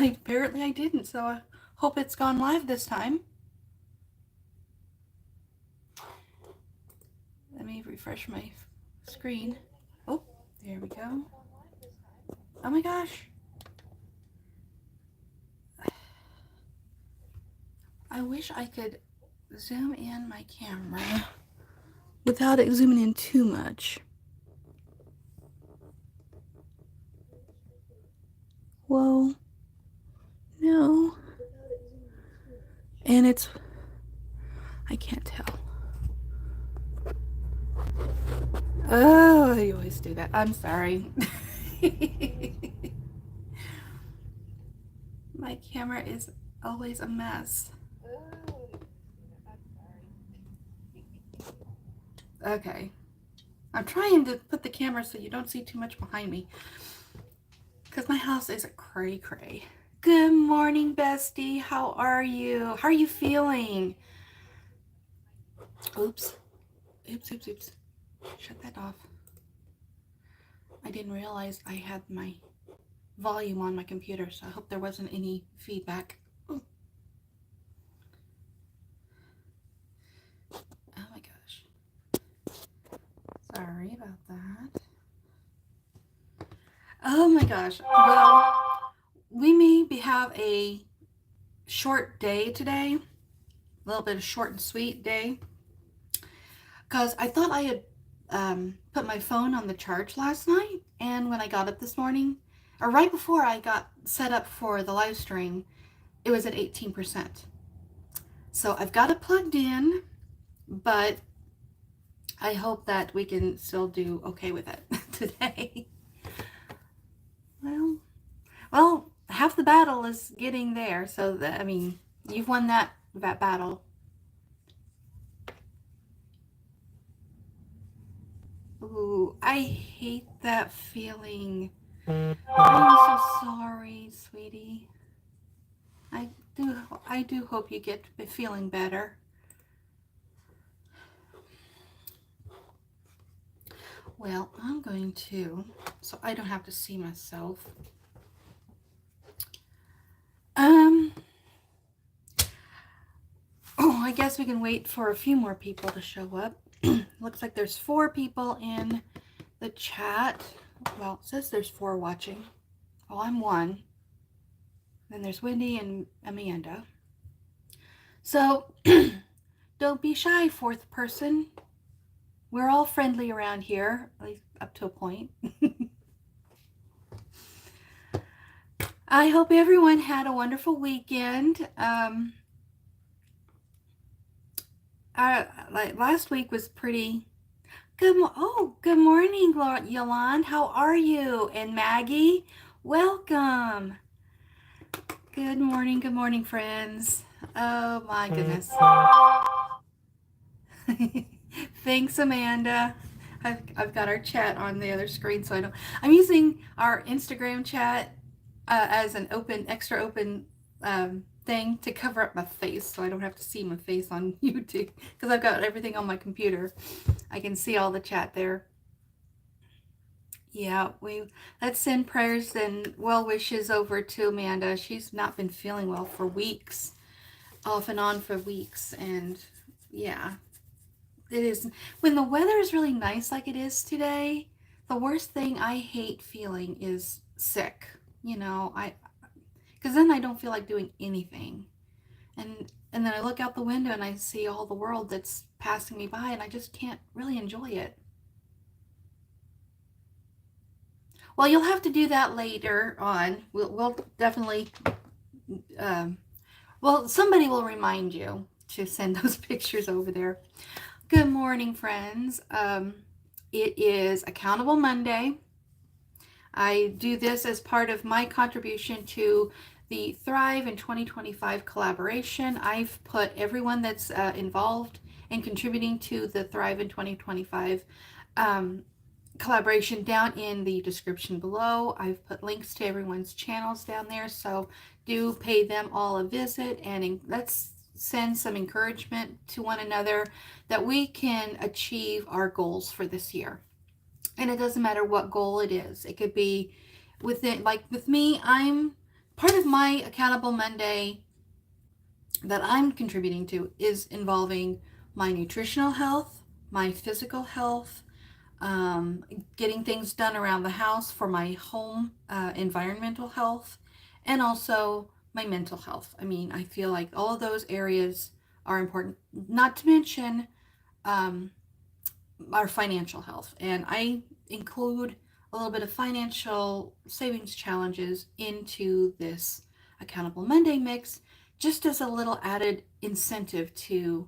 apparently I didn't, so I hope it's gone live this time. Let me refresh my screen. Oh, there we go. Oh my gosh. I wish I could zoom in my camera without it zooming in too much. Whoa. No. And it's... I can't tell. Oh, you always do that. I'm sorry. My camera is always a mess. Okay. I'm trying to put the camera so you don't see too much behind me. Because my house is a cray-cray. Good morning, bestie. How are you? How are you feeling? Oops. Oops, oops, oops. Shut that off. I didn't realize I had my volume on my computer, so I hope there wasn't any feedback. Ooh. Oh my gosh. Sorry about that. Oh my gosh. Well, we may have a short day today. A little bit of short and sweet day. Because I thought I had put my phone on the charge last night, and when I got up this morning, or right before I got set up for the live stream, it was at 18%. So I've got it plugged in, but I hope that we can still do okay with it today. Well, half the battle is getting there, so that, I mean, you've won that battle. Ooh, I hate that feeling. I'm so sorry, sweetie. I do hope you get feeling better. Well, I'm going to, so I don't have to see myself. Oh, I guess we can wait for a few more people to show up. Looks like there's 4 people in the chat. Well, it says there's 4 watching. Well, I'm 1. Then there's Wendy and Amanda. So, don't be shy, 4th person. We're all friendly around here, at least up to a point. I hope everyone had a wonderful weekend. Last week was pretty good. Good morning, Yolande. How are you? And Maggie, welcome. Good morning, friends. Oh my goodness. Thanks, Amanda. I've got our chat on the other screen, so I'm using our Instagram chat as an extra open thing to cover up my face, so I don't have to see my face on YouTube, because I've got everything on my computer. I can see all the chat there. Yeah, let's send prayers and well wishes over to Amanda. She's not been feeling well for weeks, off and on for weeks, and yeah, it is, when the weather is really nice like it is today, the worst thing I hate feeling is sick. Because then I don't feel like doing anything. And then I look out the window and I see all the world that's passing me by, and I just can't really enjoy it. Well, you'll have to do that later on. We'll definitely, well, somebody will remind you to send those pictures over there. Good morning, friends. It is Accountable Monday. I do this as part of my contribution to the Thrive in 2025 collaboration. I've put everyone that's involved in contributing to the Thrive in 2025 collaboration down in the description below. I've put links to everyone's channels down there, so do pay them all a visit, and let's send some encouragement to one another that we can achieve our goals for this year. And it doesn't matter what goal it is. It could be within, like with me, I'm part of my Accountable Monday that I'm contributing to is involving my nutritional health, my physical health, um, getting things done around the house for my home environmental health, and also my mental health. I mean, I feel like all of those areas are important, not to mention um, our financial health. And I include a little bit of financial savings challenges into this Accountable Monday mix just as a little added incentive to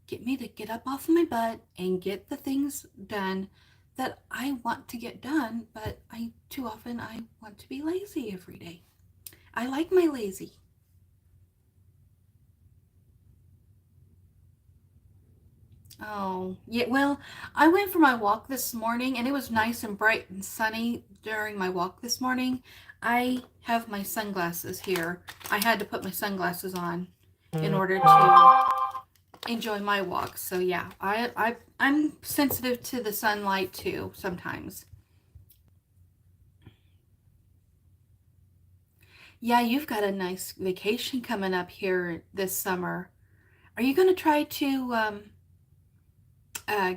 get me to get up off of my butt and get the things done that I want to get done, but I too often I want to be lazy every day. I like my lazy. Oh, yeah. Well, I went for my walk this morning and it was nice and bright and sunny during my walk this morning. I have my sunglasses here. I had to put my sunglasses on in order to enjoy my walk. So yeah, I'm sensitive to the sunlight too sometimes. Yeah, you've got a nice vacation coming up here this summer. Are you going to try to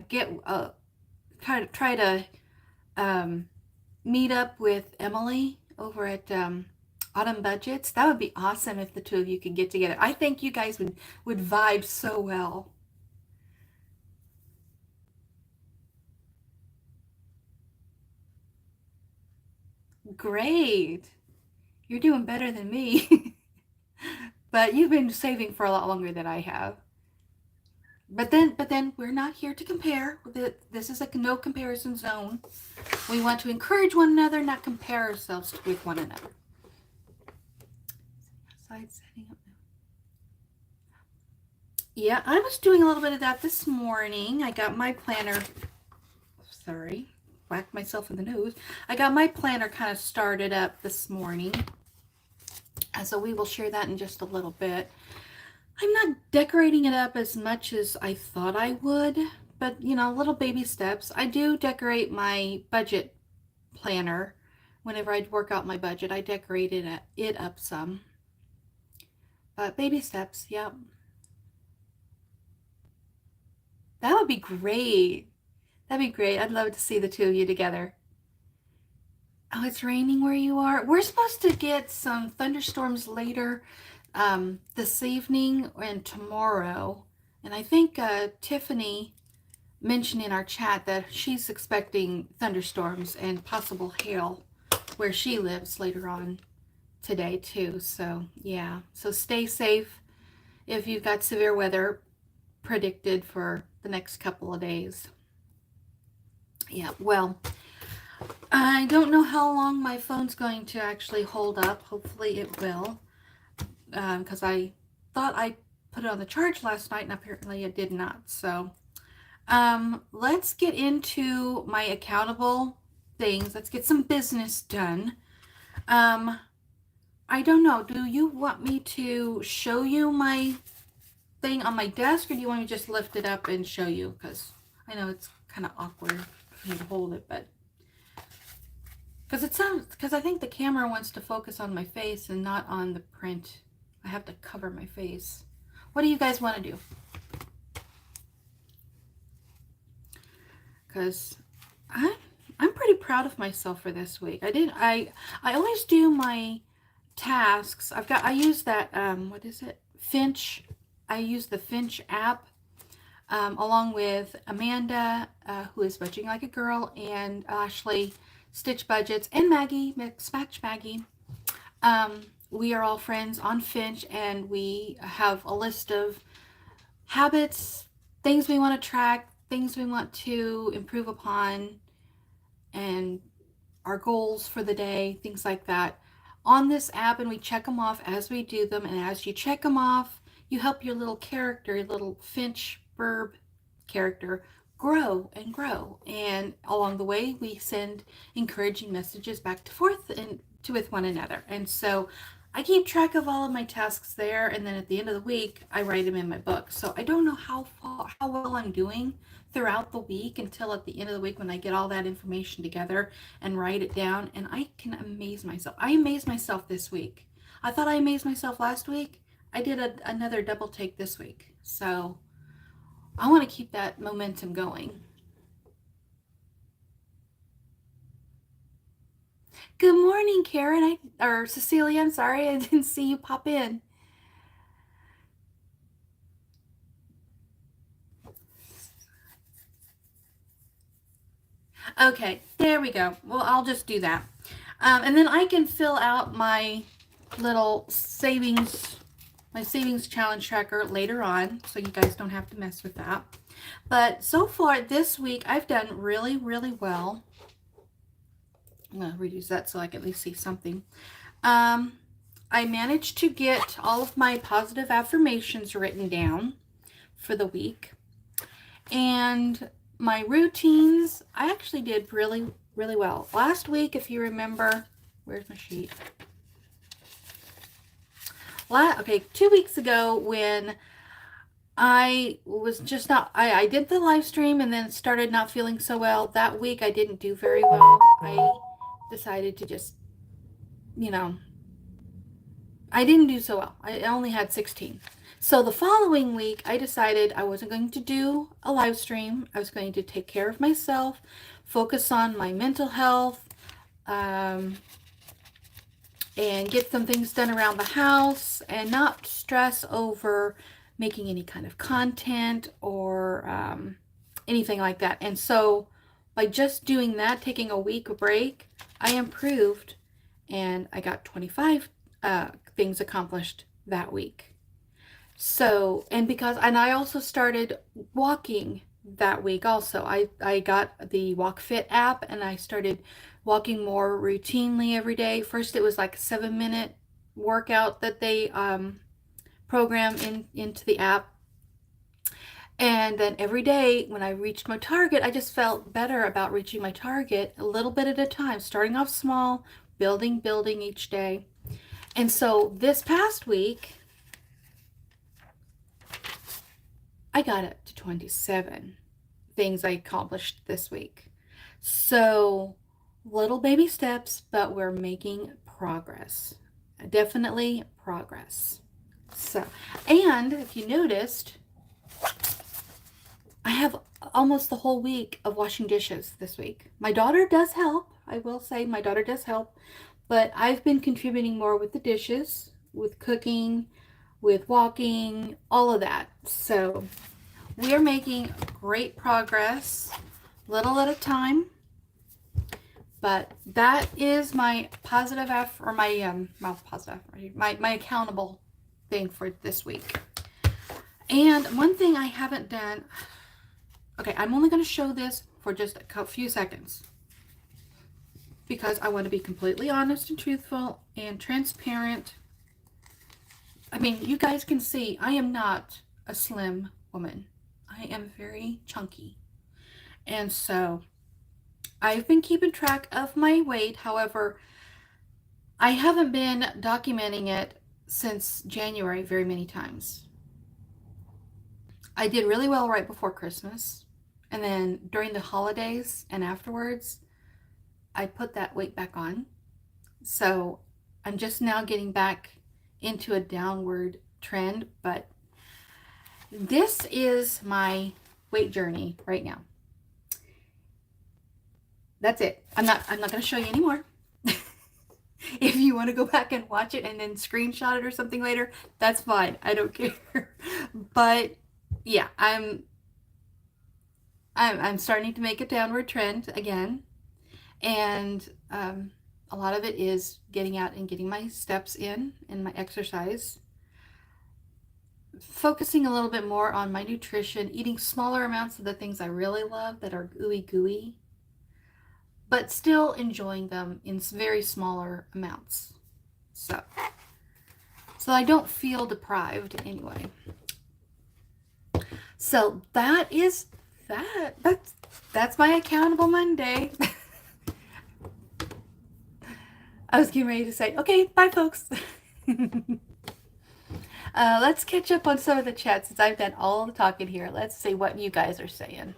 get try to um, meet up with Emily over at Autumn Budgets? That would be awesome if the two of you could get together. I think you guys would vibe so well. Great. You're doing better than me. But you've been saving for a lot longer than I have. But then we're not here to compare. This is a no comparison zone. We want to encourage one another, not compare ourselves with one another. Side setting up. Yeah, I was doing a little bit of that this morning. I got my planner. Sorry, whacked myself in the nose. I got my planner kind of started up this morning. And so we will share that in just a little bit. I'm not decorating it up as much as I thought I would, but little baby steps. I do decorate my budget planner. Whenever I work out my budget, I decorated it up some. But baby steps, yeah. That would be great. That'd be great. I'd love to see the two of you together. Oh, it's raining where you are. We're supposed to get some thunderstorms later this evening and tomorrow. And I think Tiffany mentioned in our chat that she's expecting thunderstorms and possible hail where she lives later on today too. So yeah, so stay safe if you've got severe weather predicted for the next couple of days. Yeah, well, I don't know how long my phone's going to actually hold up. Hopefully it will, because I thought I put it on the charge last night and apparently it did not. So let's get into my accountable things. Let's get some business done. I don't know. Do you want me to show you my thing on my desk, or do you want me to just lift it up and show you? Because I know it's kind of awkward for me to hold it, but because I think the camera wants to focus on my face and not on the print. I have to cover my face. What do you guys want to do? Because I'm pretty proud of myself for this week. I always do my tasks. I use that what is it? Finch. I use the Finch app along with Amanda, who is budgeting like a girl, and Ashley, Stitch Budgets, and Maggie, Mix Match Maggie. We are all friends on Finch, and we have a list of habits, things we want to track, things we want to improve upon, and our goals for the day, things like that on this app, and we check them off as we do them. And as you check them off, you help your little character, your little Finch burb character, grow and grow. And along the way, we send encouraging messages back and forth and to with one another. And so I keep track of all of my tasks there, and then at the end of the week, I write them in my book. So I don't know how well I'm doing throughout the week until at the end of the week when I get all that information together and write it down, and I can amaze myself. I amazed myself this week. I thought I amazed myself last week. I did another double take this week. So I want to keep that momentum going. Good morning, Karen. Or Cecilia, I'm sorry. I didn't see you pop in. Okay, there we go. Well, I'll just do that. And then I can fill out my little my savings challenge tracker later on, so you guys don't have to mess with that. But so far this week, I've done really, really well. I'm going to reduce that so I can at least see something. I managed to get all of my positive affirmations written down for the week. And my routines, I actually did really, really well. Last week, if you remember, where's my sheet? Okay, 2 weeks ago when I was just not, I did the live stream and then started not feeling so well. That week I didn't do very well. I decided to just, I didn't do so well. I only had 16. So the following week, I decided I wasn't going to do a live stream. I was going to take care of myself, focus on my mental health, and get some things done around the house and not stress over making any kind of content or anything like that. And so by just doing that, taking a week break, I improved and I got 25 things accomplished that week. So, and I also started walking that week also. I got the Walk Fit app and I started walking more routinely every day. First, it was like a 7-minute workout that they program into the app. And then every day when I reached my target, I just felt better about reaching my target a little bit at a time, starting off small, building each day. And so this past week, I got it to 27 things I accomplished this week. So little baby steps, but we're making progress. Definitely progress. So, and if you noticed, I have almost the whole week of washing dishes this week. My daughter does help. I will say my daughter does help, but I've been contributing more with the dishes, with cooking, with walking, all of that. So we are making great progress, little at a time. But that is my positive my accountable thing for this week. And one thing I haven't done, okay, I'm only going to show this for just a few seconds because I want to be completely honest and truthful and transparent. I mean, you guys can see I am not a slim woman. I am very chunky. And so I've been keeping track of my weight. However, I haven't been documenting it since January very many times. I did really well right before Christmas. And then during the holidays and afterwards, I put that weight back on. So I'm just now getting back into a downward trend. But this is my weight journey right now. That's it. I'm not going to show you anymore. If you want to go back and watch it and then screenshot it or something later, that's fine. I don't care. But yeah, I'm starting to make a downward trend again. And a lot of it is getting out and getting my steps in and my exercise. Focusing a little bit more on my nutrition, eating smaller amounts of the things I really love that are ooey gooey, but still enjoying them in very smaller amounts. So I don't feel deprived anyway. So that is that. That's my accountable Monday. I was getting ready to say, okay, bye folks. Let's catch up on some of the chat since I've done all the talking here. Let's see what you guys are saying.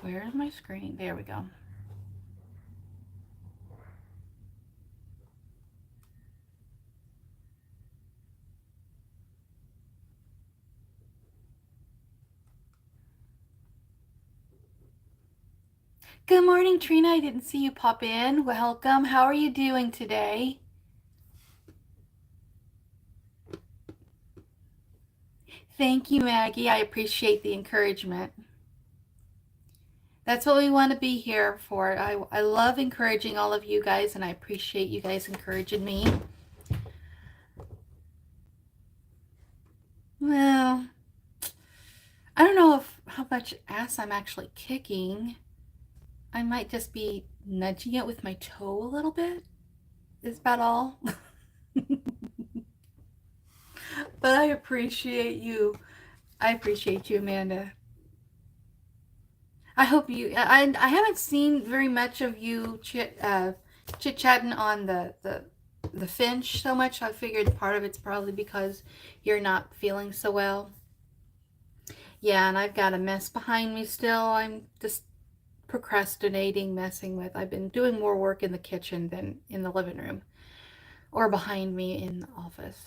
Where's my screen? There we go. Good morning, Trina. I didn't see you pop in. Welcome. How are you doing today? Thank you, Maggie. I appreciate the encouragement. That's what we want to be here for. I love encouraging all of you guys, and I appreciate you guys encouraging me. Well, I don't know if how much ass I'm actually kicking. I might just be nudging it with my toe a little bit. Is about all. But I appreciate you. I appreciate you, Amanda. I hope you. I haven't seen very much of you chit chatting on the Finch so much. I figured part of it's probably because you're not feeling so well. Yeah, and I've got a mess behind me still. I'm just procrastinating, messing with. I've been doing more work in the kitchen than in the living room or behind me in the office.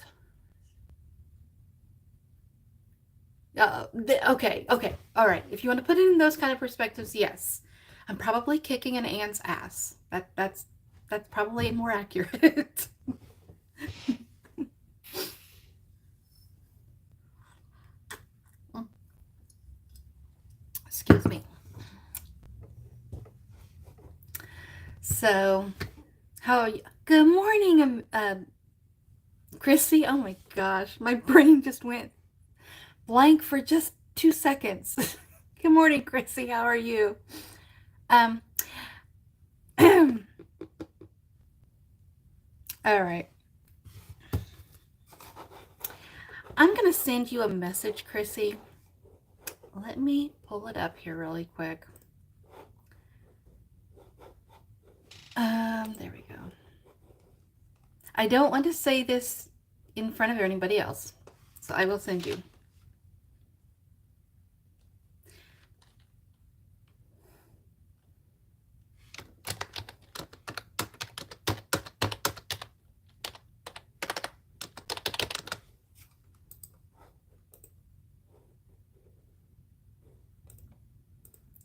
Okay, okay, all right. If you want to put it in those kind of perspectives, yes, I'm probably kicking an ant's ass. That's probably more accurate. Excuse me. So, how are you? Good morning, Chrissy. Oh my gosh, my brain just went blank for just 2 seconds. Good morning, Chrissy. How are you? Um, all right. I'm gonna send you a message, Chrissy. Let me pull it up here really quick. There we go. I don't want to say this in front of anybody else, so I will send you.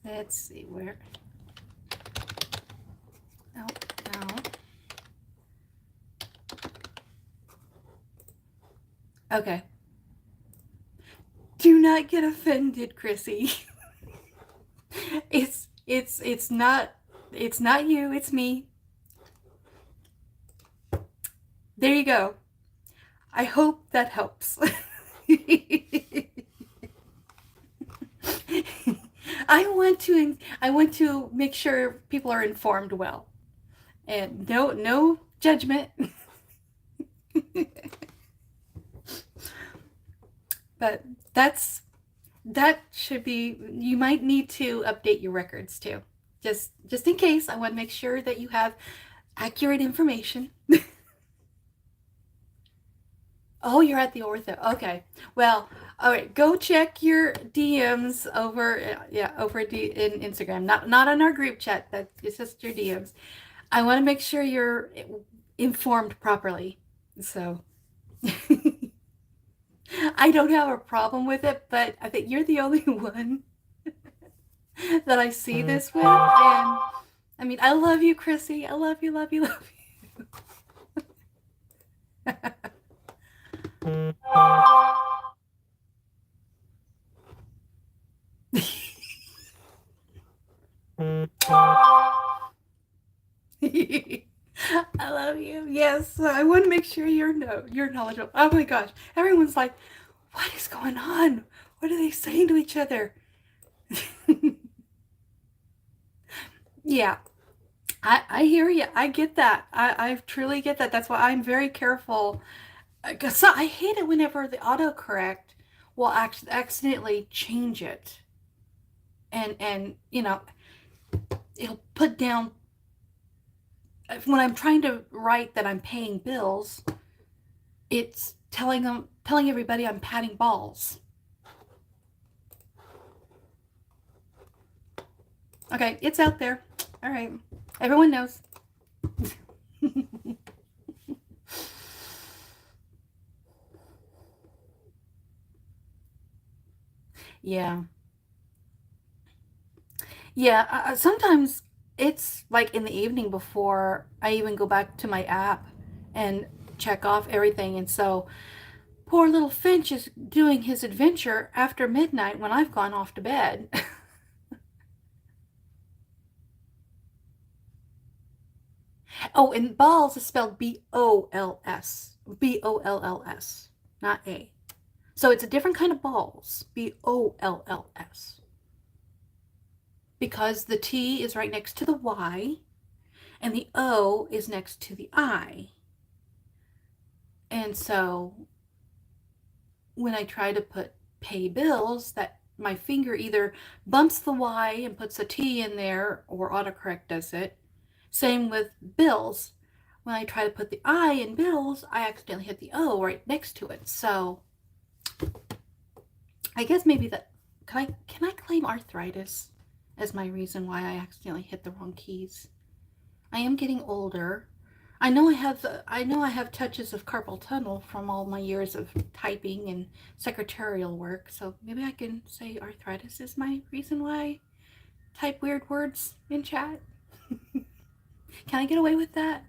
Let's see where. Oh, no. Okay. Do not get offended, Chrissy. It's not you, it's me. There you go. I hope that helps. I want to make sure people are informed well. And no judgment. But that should be you might need to update your records too. Just in case, I want to make sure that you have accurate information. Oh, you're at the ortho. Okay. Well, all right. Go check your DMs over, yeah, over in Instagram. Not on our group chat. That it's just your DMs. I want to make sure you're informed properly. So I don't have a problem with it, but I think you're the only one that I see this with. And I mean, I love you, Chrissy. I love you, love you, love you. I love you. Yes, I want to make sure you're knowledgeable. Oh my gosh, everyone's like, "What is going on? What are they saying to each other?" Yeah, I hear you. I get that. I truly get that. That's why I'm very careful. 'Cause so I hate it whenever the autocorrect will accidentally change it, and it'll put down when I'm trying to write that I'm paying bills. It's telling everybody I'm patting balls. Okay, it's out there. All right, everyone knows. Yeah, yeah. Sometimes it's like in the evening before I even go back to my app and check off everything. And so poor little Finch is doing his adventure after midnight when I've gone off to bed. Oh, and balls is spelled B-O-L-S. B-O-L-L-S, not A. So it's a different kind of balls. B-O-L-L-S. Because the T is right next to the Y and the O is next to the I. And so when I try to put pay bills, that my finger either bumps the Y and puts a T in there, or autocorrect does it. Same with bills. When I try to put the I in bills, I accidentally hit the O right next to it. So I guess maybe that, can I claim arthritis as my reason why I accidentally hit the wrong keys? I am getting older. I know I have touches of carpal tunnel from all my years of typing and secretarial work, so maybe I can say arthritis is my reason why I type weird words in chat. Can I get away with that?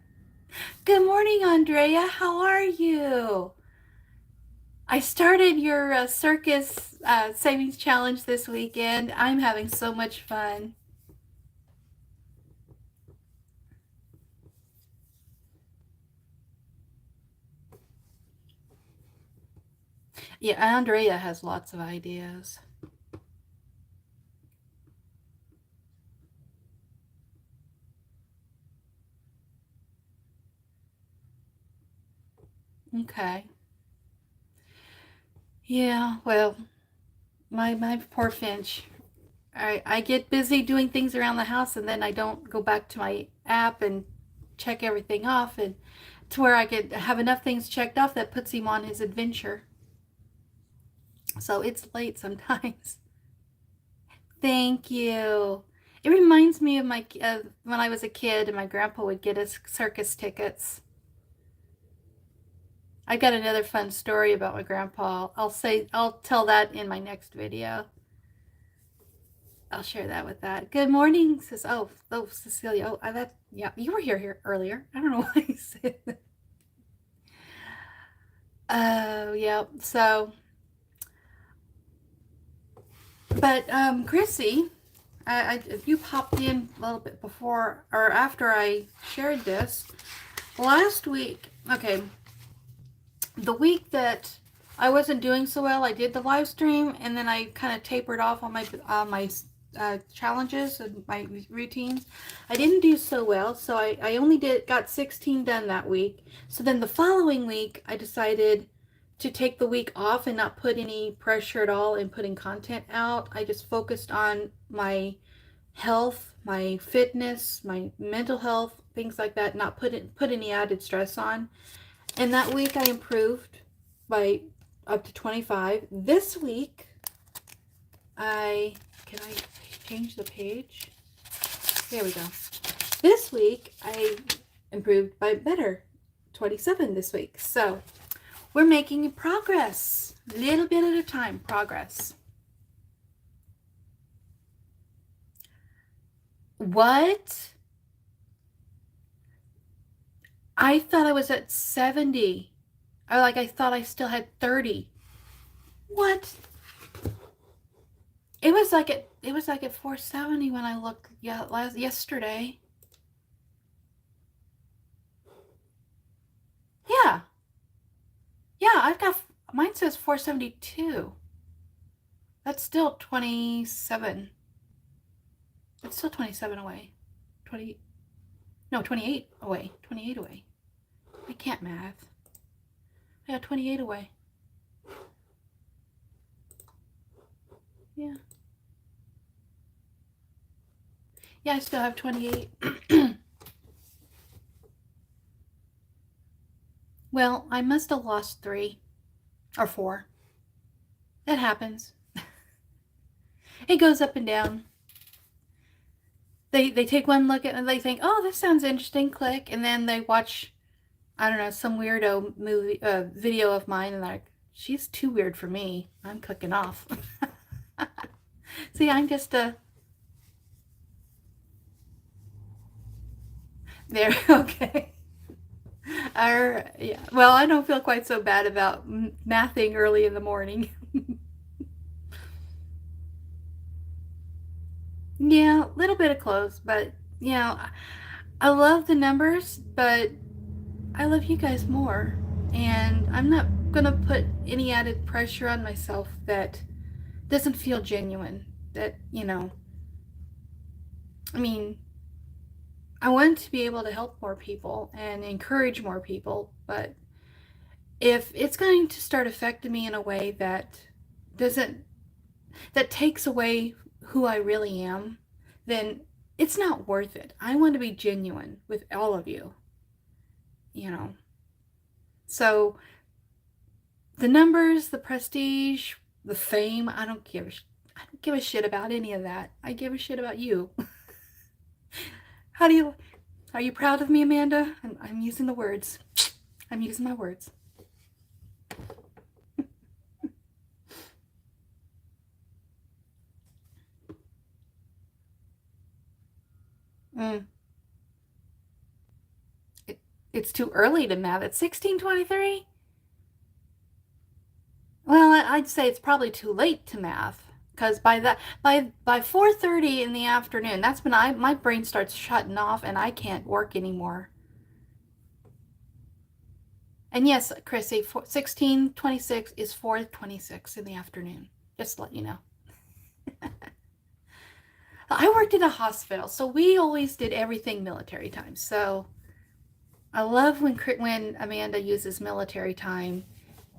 Good morning, Andrea. How are you? I started your circus savings challenge this weekend. I'm having so much fun. Yeah, Andrea has lots of ideas. Okay. Yeah, well, my poor Finch. I get busy doing things around the house, and then I don't go back to my app and check everything off, and to where I could have enough things checked off that puts him on his adventure. So it's late sometimes. Thank you. It reminds me of my when I was a kid and my grandpa would get us circus tickets. I got another fun story about my grandpa. I'll tell that in my next video. I'll share that with that. Good morning, says Cecilia. Oh, yeah, you were here earlier. I don't know why you said that. Oh, yeah. So, but Chrissy, you popped in a little bit before or after I shared this last week. Okay, the week that I wasn't doing so well, I did the live stream, and then I kind of tapered off on my challenges and my routines. I didn't do so well, so I only got 16 done that week. So then the following week, I decided to take the week off and not put any pressure at all in putting content out. I just focused on my health, my fitness, my mental health, things like that, not put any added stress on. And that week I improved by up to 25. This week, can I change the page? There we go. This week, I improved by better, 27 this week. So we're making progress, little bit at a time, progress. What? I thought I was at 70. I thought I still had 30. What? It was like at 470 when I looked yesterday. Yeah. Yeah, I've got mine says 472. That's still 27. It's still 27 away. 28 away. 28 away. I can't math. I got 28 away. Yeah. Yeah, I still have 28. Well, I must have lost 3 or 4. That happens. It goes up and down. They take one look at it and they think, oh, this sounds interesting, click, and then they watch, I don't know, some weirdo movie video of mine, and they're like, she's too weird for me. I'm clicking off. See, I'm just a There, okay. Yeah. Well, I don't feel quite so bad about mathing early in the morning. Yeah, a little bit of close, but you know, I love the numbers, but I love you guys more. And I'm not gonna put any added pressure on myself that doesn't feel genuine. That, I mean, I want to be able to help more people and encourage more people, but if it's going to start affecting me in a way that doesn't, that takes away who I really am, then it's not worth it. I want to be genuine with all of you, you know. So the numbers, the prestige, the fame, I don't give a shit about any of that. I give a shit about you. How do you Are you proud of me, Amanda? I'm using the words. I'm using my words. Mm. It, it's too early to math. It's 16:23. Well, I'd say it's probably too late to math because by 4:30 in the afternoon, that's when my brain starts shutting off and I can't work anymore. And yes, Chrissy, 16:26 is 4:26 in the afternoon. Just to let you know. I worked in a hospital, so we always did everything military time. So I love when Amanda uses military time,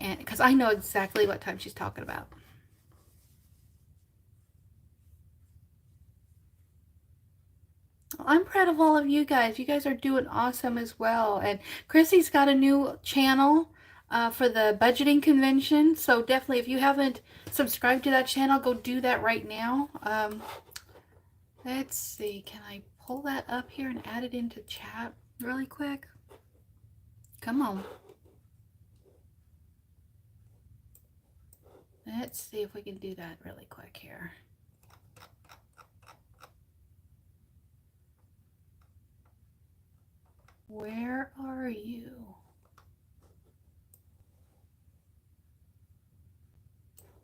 and because I know exactly what time she's talking about. I'm proud of all of you guys. You guys are doing awesome as well. And Chrissy's got a new channel for the budgeting convention. So definitely, if you haven't subscribed to that channel, go do that right now. Let's see. Can I pull that up here and add it into chat really quick? Come on. Let's see if we can do that really quick here. Where are you?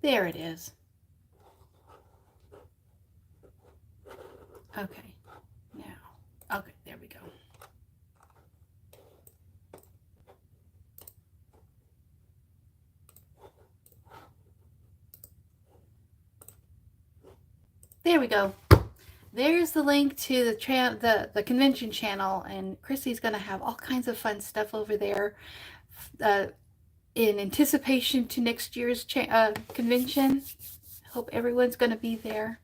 There it is. Okay. Now. Okay, there we go. There we go. There's the link to the convention channel, and Chrissy's gonna have all kinds of fun stuff over there, in anticipation to next year's convention. Hope everyone's gonna be there.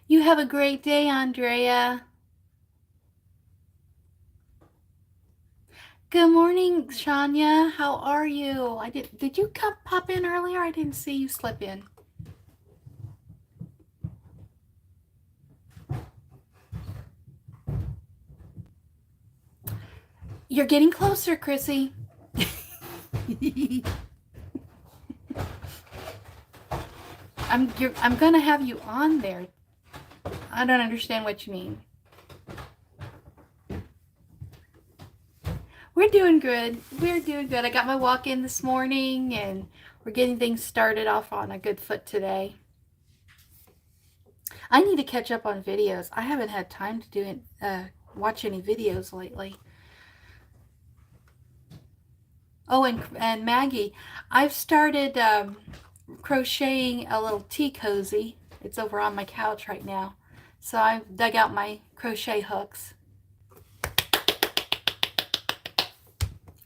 You have a great day, Andrea. Good morning, Shania. How are you? Did you pop in earlier? I didn't see you slip in. You're getting closer, Chrissy. I'm gonna have you on there. I don't understand what you mean. We're doing good. We're doing good. I got my walk in this morning, and we're getting things started off on a good foot today. I need to catch up on videos. I haven't had time to watch any videos lately. Oh, and Maggie, I've started crocheting a little tea cozy. It's over on my couch right now. So I've dug out my crochet hooks.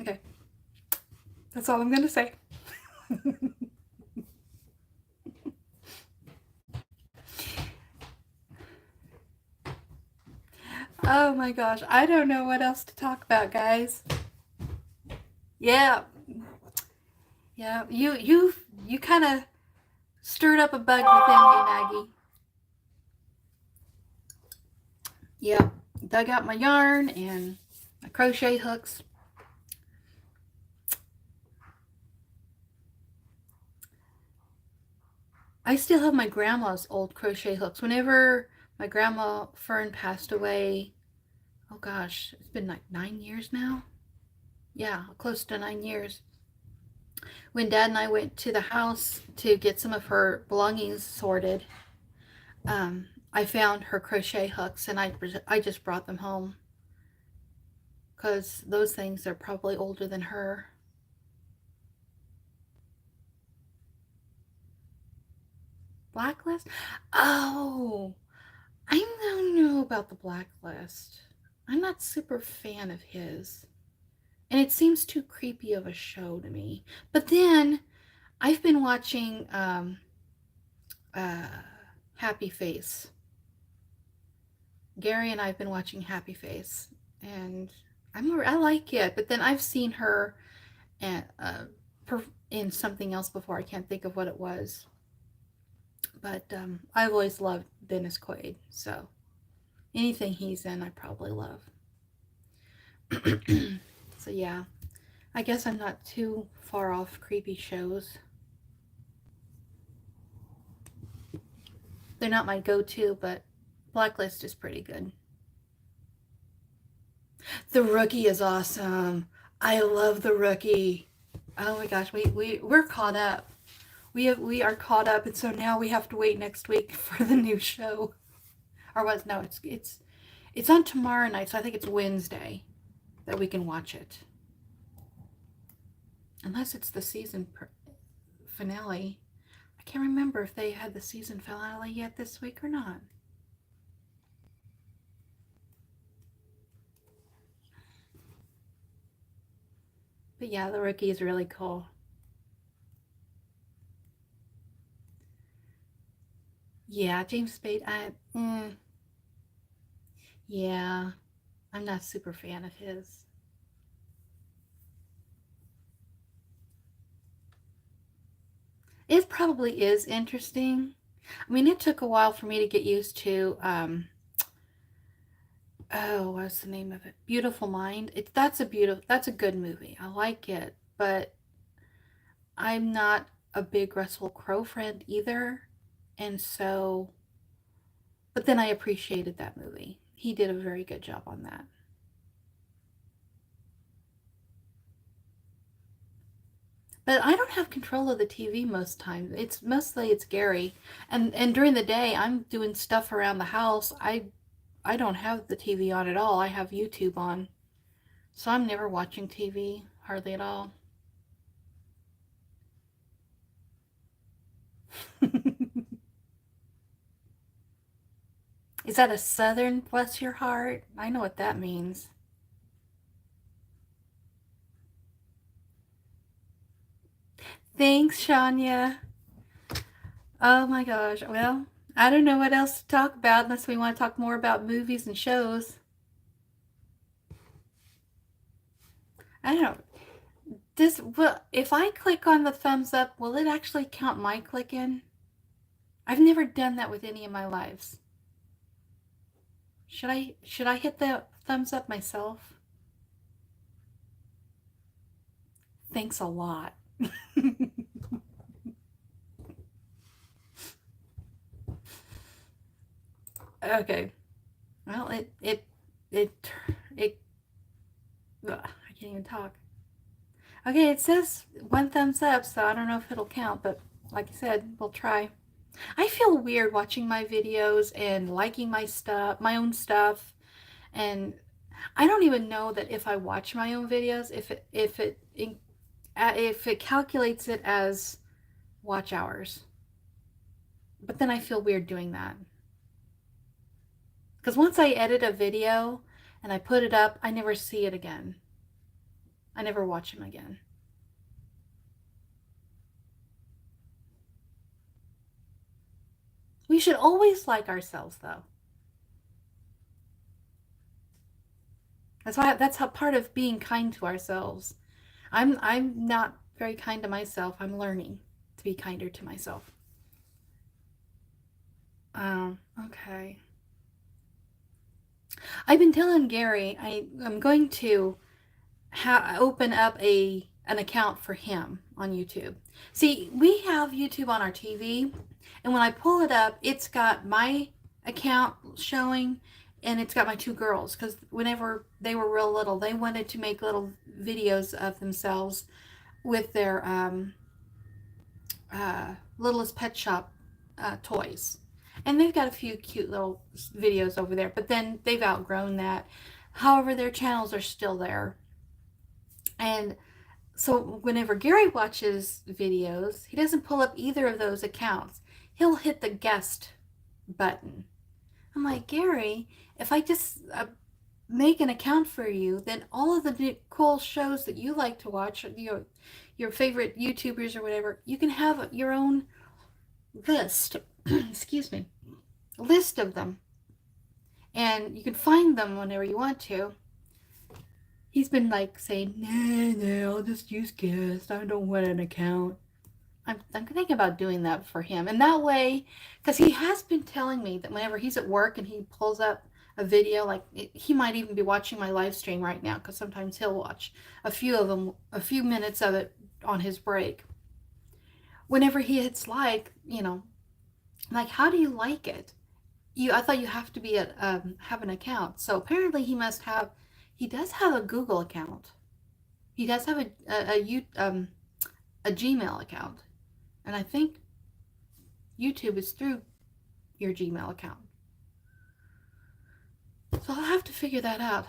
Okay. That's all I'm going to say. Oh my gosh. I don't know what else to talk about, guys. Yeah. Yeah. You kind of stirred up a bug within me, Maggie. Yep, dug out my yarn and my crochet hooks. I still have my grandma's old crochet hooks. Whenever my grandma Fern passed away, oh gosh, it's been like 9 years now. Yeah, close to 9 years. When Dad and I went to the house to get some of her belongings sorted, I found her crochet hooks and I just brought them home because those things are probably older than her. Blacklist? Oh, I don't know about the Blacklist. I'm not super fan of his. And it seems too creepy of a show to me. But then I've been watching uh, Happy Face. Gary and I've been watching Happy Face, and I like it. But then I've seen her and in something else before. I can't think of what it was, but I've always loved Dennis Quaid, so anything he's in, I probably love. So yeah, I guess I'm not too far off creepy shows. They're not my go-to, but Blacklist is pretty good. The Rookie is awesome. I love The Rookie. Oh my gosh, we're caught up. We are caught up, and so now we have to wait next week for the new show. Or what? No, it's on tomorrow night, so I think it's Wednesday that we can watch it. Unless it's the finale. I can't remember if they had the season finale yet this week or not. But yeah, The Rookie is really cool. Yeah, James Spade. Yeah, I'm not a super fan of his. It probably is interesting. I mean, it took a while for me to get used to. Oh, what's the name of it? Beautiful Mind. That's a good movie. I like it, but I'm not a big Russell Crowe friend either, and so. But then I appreciated that movie. He did a very good job on that. But I don't have control of the TV most times. It's Gary, and during the day I'm doing stuff around the house. I don't have the TV on at all. I have YouTube on, so I'm never watching TV hardly at all. Is that a Southern bless your heart? I know what that means. Thanks, Shania. Oh my gosh. Well, I don't know what else to talk about unless we want to talk more about movies and shows. I don't. If I click on the thumbs up, will it actually count my click in? I've never done that with any of my lives. Should I hit the thumbs up myself? Thanks a lot. Okay. Well, it it ugh, I can't even talk. Okay, it says one thumbs up, so I don't know if it'll count, but like I said, we'll try. I feel weird watching my videos and liking my own stuff, and I don't even know that if I watch my own videos, if it calculates it as watch hours. But then I feel weird doing that because once I edit a video and I put it up, I never see it again. I never watch them again. We should always like ourselves, though. That's how part of being kind to ourselves. I'm not very kind to myself. I'm learning to be kinder to myself. Okay. I've been telling Gary I'm going to open up an account for him on YouTube. See, we have YouTube on our TV, and when I pull it up, it's got my account showing, and it's got my two girls, because whenever they were real little, they wanted to make little videos of themselves with their Littlest Pet Shop toys. And they've got a few cute little videos over there, but then they've outgrown that. However, their channels are still there. And so whenever Gary watches videos, he doesn't pull up either of those accounts. He'll hit the guest button. I'm like, Gary, if I just make an account for you, then all of the cool shows that you like to watch, your favorite YouTubers or whatever, you can have your own list. Excuse me. List of them. And you can find them whenever you want to. He's been like saying, no, I'll just use guest. I don't want an account. I'm thinking about doing that for him. And that way, because he has been telling me that whenever he's at work and he pulls up a video, like he might even be watching my live stream right now, because sometimes he'll watch a few of them, a few minutes of it on his break. Whenever he hits like, like, how do you like it? I thought you have to be have an account. So apparently he does have a Google account. He does have a Gmail account. And I think YouTube is through your Gmail account. So I'll have to figure that out.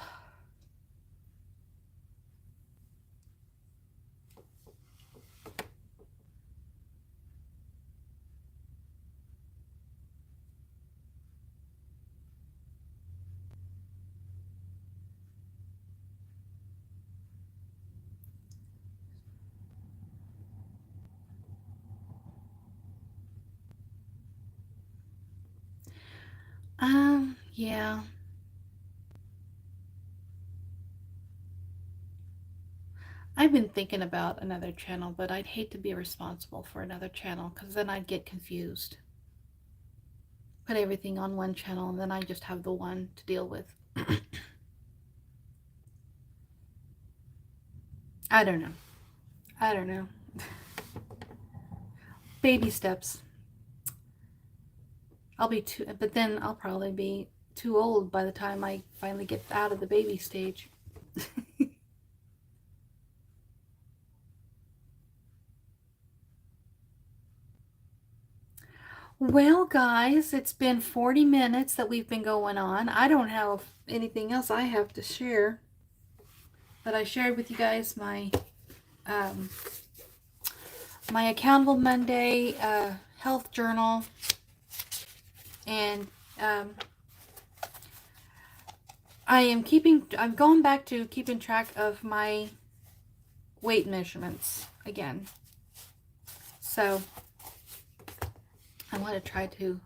Yeah. I've been thinking about another channel, but I'd hate to be responsible for another channel, because then I'd get confused. Put everything on one channel, and then I just have the one to deal with. I don't know. Baby steps. But then I'll probably be too old by the time I finally get out of the baby stage. Well, guys, it's been 40 minutes that we've been going on. I don't have anything else I have to share. But I shared with you guys my Accountable Monday health journal. And I'm going back to keeping track of my weight measurements again. So I want to try to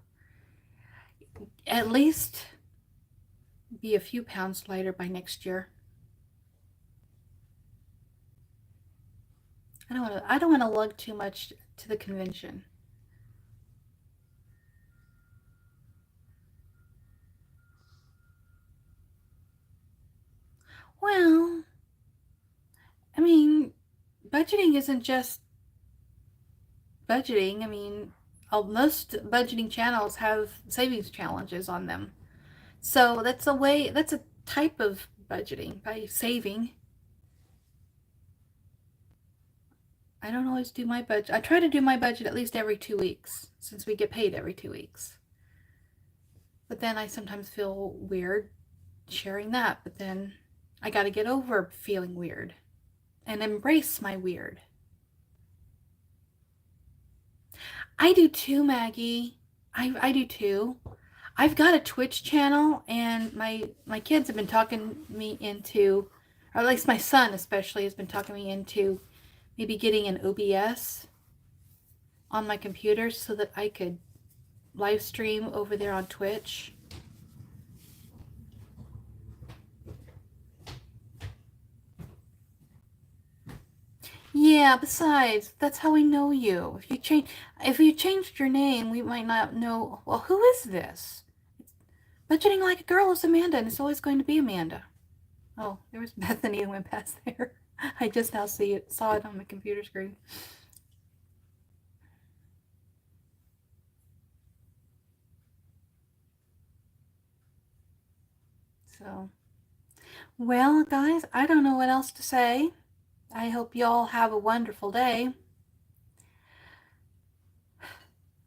at least be a few pounds lighter by next year. I don't want to lug too much to the convention. Well, I mean, budgeting isn't just budgeting. I mean, most budgeting channels have savings challenges on them. So that's a type of budgeting, by saving. I don't always do my budget. I try to do my budget at least every 2 weeks, since we get paid every 2 weeks. But then I sometimes feel weird sharing that. But then I got to get over feeling weird and embrace my weird. I do too, Maggie. I do too. I've got a Twitch channel, and my kids have been talking me into, or at least my son especially has been talking me into maybe getting an OBS on my computer so that I could live stream over there on Twitch. Yeah, besides, that's how we know you. If you changed your name, we might not know, well, who is this? Budgeting like a girl is Amanda, and it's always going to be Amanda. Oh, there was Bethany who went past there. I just now saw it on my computer screen. So, well, guys, I don't know what else to say. I hope you all have a wonderful day.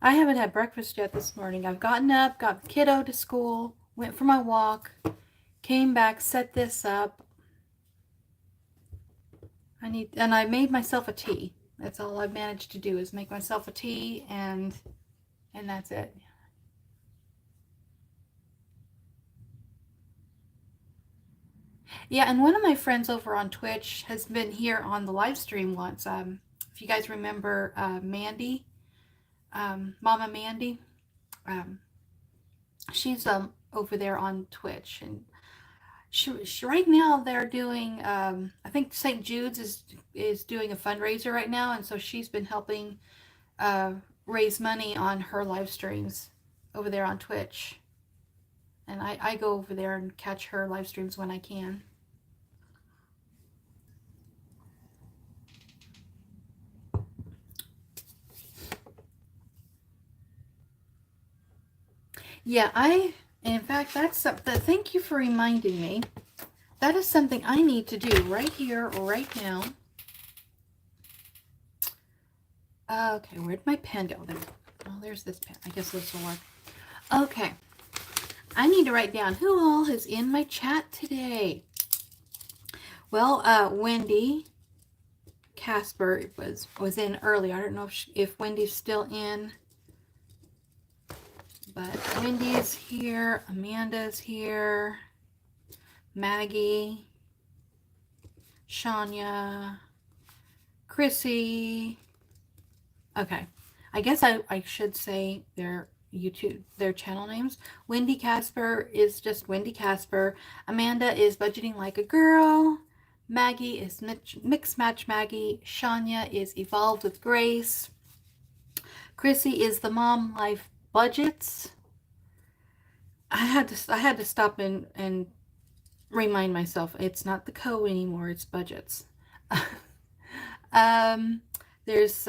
I haven't had breakfast yet this morning. I've gotten up, got the kiddo to school, went for my walk, came back, set this up. I made myself a tea. That's all I've managed to do is make myself a tea, and that's it. Yeah, and one of my friends over on Twitch has been here on the live stream once. If you guys remember Mandy, Mama Mandy, um, she's over there on Twitch, and she right now they're doing I think St. Jude's is doing a fundraiser right now, and so she's been helping uh, raise money on her live streams over there on Twitch, and I go over there and catch her live streams when I can. Yeah, in fact, that's something. Thank you for reminding me. That is something I need to do right here, right now. Okay, where'd my pen go? There. Oh, there's this pen. I guess this will work. Okay. I need to write down who all is in my chat today. Well, Wendy Casper was in earlier. I don't know if Wendy's still in. But Wendy is here, Amanda's here, Maggie, Shania, Chrissy. Okay, I guess I should say their channel names. Wendy Casper is just Wendy Casper. Amanda is Budgeting Like a Girl. Maggie is Mix Match Maggie. Shania is Evolved with Grace. Chrissy is the Mom Life Budgets. I had to stop and remind myself it's not the co anymore, it's budgets. There's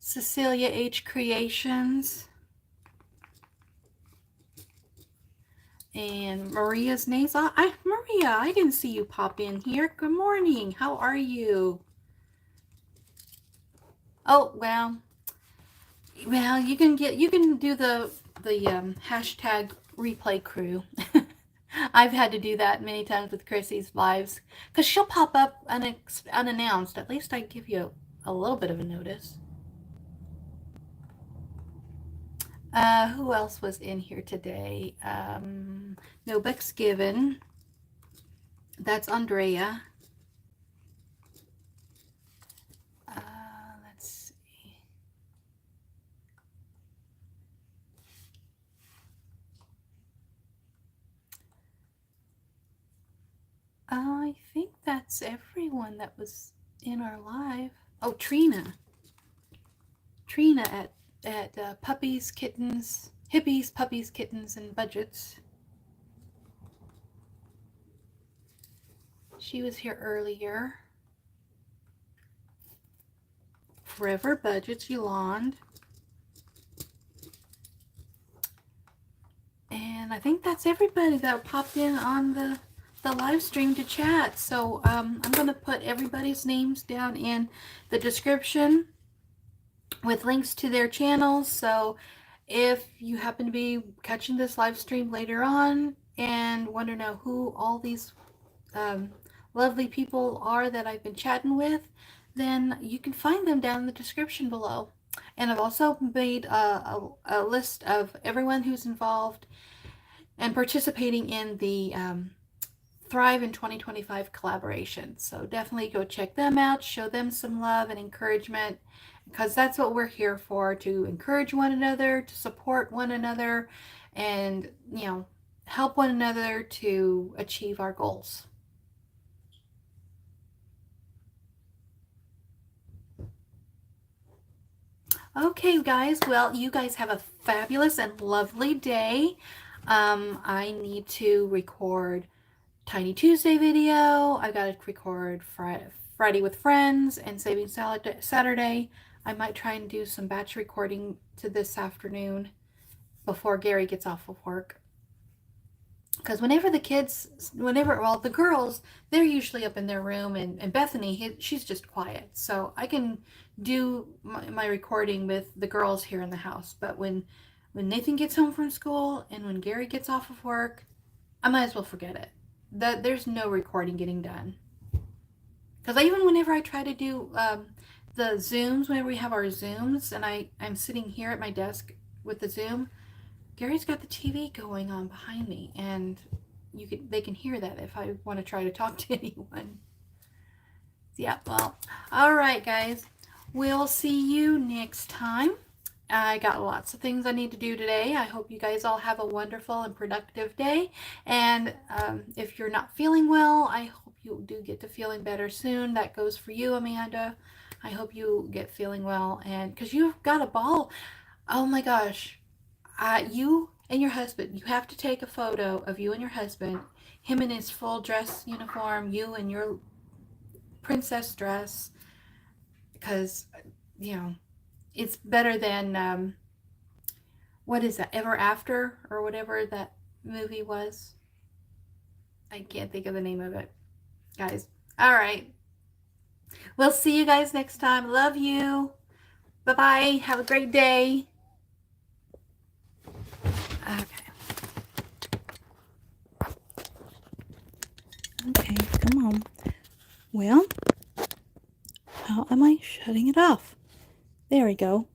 Cecilia H Creations, and Maria's names. Maria, I didn't see you pop in here. Good morning. How are you? Oh, well, you can do the hashtag replay crew. I've had to do that many times with Chrissy's lives because she'll pop up unannounced. At least I give you a little bit of a notice. Who else was in here today? No Beck's given. That's Andrea. Let's see. I think that's everyone that was in our live. Oh, Trina. Trina at Puppies, Kittens, Hippies, Puppies, Kittens, and Budgets. She was here earlier. Forever Budgets, Yolande. And I think that's everybody that popped in on the live stream to chat. So I'm going to put everybody's names down in the description with links to their channels. So if you happen to be catching this live stream later on and want to know who all these lovely people are that I've been chatting with, then you can find them down in the description below. And I've also made a list of everyone who's involved and participating in the Thrive in 2025 collaboration. So definitely go check them out, show them some love and encouragement, because that's what we're here for, to encourage one another, to support one another, and, you know, help one another to achieve our goals. Okay, guys. Well, you guys have a fabulous and lovely day. I need to record Tiny Tuesday video. I got to record Friday with Friends and Saving Salad Saturday. I might try and do some batch recording to this afternoon before Gary gets off of work. Because whenever the girls, they're usually up in their room, and Bethany, she's just quiet. So I can do my recording with the girls here in the house. But when Nathan gets home from school and when Gary gets off of work, I might as well forget it. There's no recording getting done. Because even whenever I try to do the Zooms, whenever we have our Zooms, and I'm sitting here at my desk with the Zoom, Gary's got the TV going on behind me, and they can hear that if I want to try to talk to anyone. Yeah, well, all right, guys. We'll see you next time. I got lots of things I need to do today. I hope you guys all have a wonderful and productive day. And if you're not feeling well, I hope you do get to feeling better soon. That goes for you, Amanda. I hope you get feeling well, and because you've got a ball. Oh my gosh. You and your husband, you have to take a photo of you and your husband, him in his full dress uniform, you in your princess dress, because, you know, it's better than, what is that, Ever After, or whatever that movie was. I can't think of the name of it, guys. All right. We'll see you guys next time. Love you. Bye-bye. Have a great day. Okay. Okay, come on. Well, how am I shutting it off? There we go.